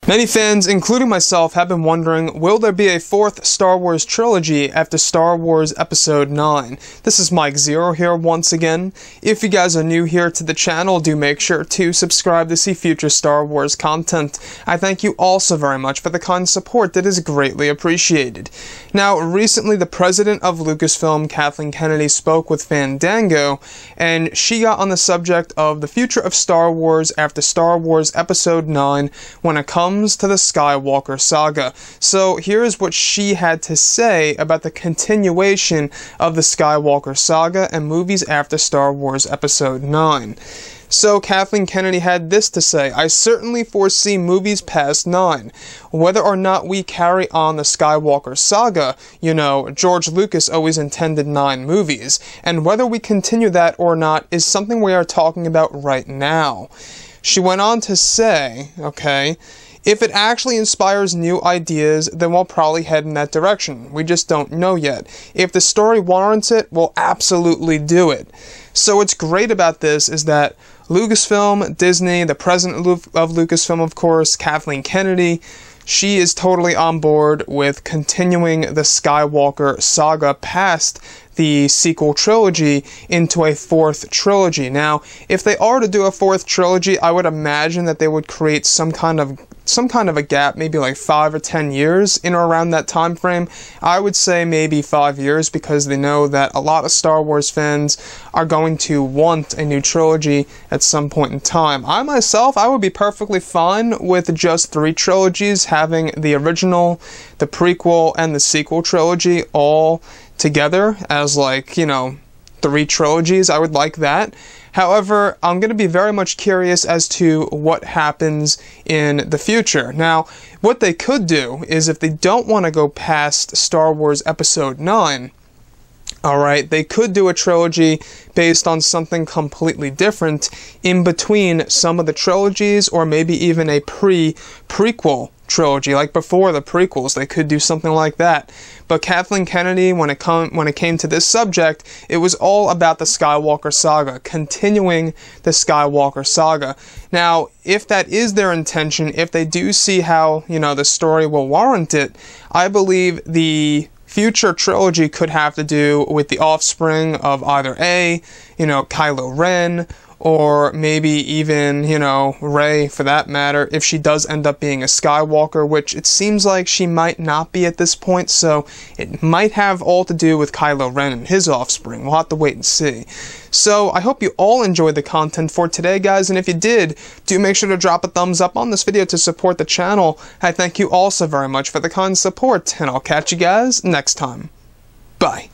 Many fans, including myself, have been wondering, will there be a fourth Star Wars trilogy after Star Wars Episode 9? This is Mike Zero here once again. If you guys are new here to the channel, do make sure to subscribe to see future Star Wars content. I thank you also very much for the kind support that is greatly appreciated. Now, recently the president of Lucasfilm, Kathleen Kennedy, spoke with Fandango, and she got on the subject of the future of Star Wars after Star Wars Episode 9 when it comes to the Skywalker saga. So here's what she had to say about the continuation of the Skywalker saga and movies after Star Wars Episode 9. So Kathleen Kennedy had this to say: "I certainly foresee movies past 9. Whether or not we carry on the Skywalker saga, you know, George Lucas always intended 9 movies, and whether we continue that or not is something we are talking about right now." She went on to say, okay, "If it actually inspires new ideas, then we'll probably head in that direction. We just don't know yet. If the story warrants it, we'll absolutely do it." So what's great about this is that Lucasfilm, Disney, the president of Lucasfilm, of course, Kathleen Kennedy, she is totally on board with continuing the Skywalker saga past the sequel trilogy into a fourth trilogy. Now, if they are to do a fourth trilogy, I would imagine that they would create some kind of a gap, maybe like 5 or 10 years in or around that time frame. I would say maybe 5 years, because they know that a lot of Star Wars fans are going to want a new trilogy at some point in time. I myself, I would be perfectly fine with just 3 trilogies, having the original, the prequel, and the sequel trilogy all together as, like, you know, 3 trilogies. I would like that. However, I'm going to be very much curious as to what happens in the future. Now, what they could do is, if they don't want to go past Star Wars Episode 9, alright, they could do a trilogy based on something completely different in between some of the trilogies, or maybe even a prequel trilogy, like before the prequels. They could do something like that. But Kathleen Kennedy, when it came to this subject, it was all about the Skywalker saga, continuing the Skywalker saga. Now, if that is their intention, if they do see how, you know, the story will warrant it, I believe the future trilogy could have to do with the offspring of either Kylo Ren, or maybe even, you know, Rey, for that matter, if she does end up being a Skywalker, which it seems like she might not be at this point, so it might have all to do with Kylo Ren and his offspring. We'll have to wait and see. So, I hope you all enjoyed the content for today, guys, and if you did, do make sure to drop a thumbs up on this video to support the channel. I thank you all so very much for the kind support, and I'll catch you guys next time. Bye.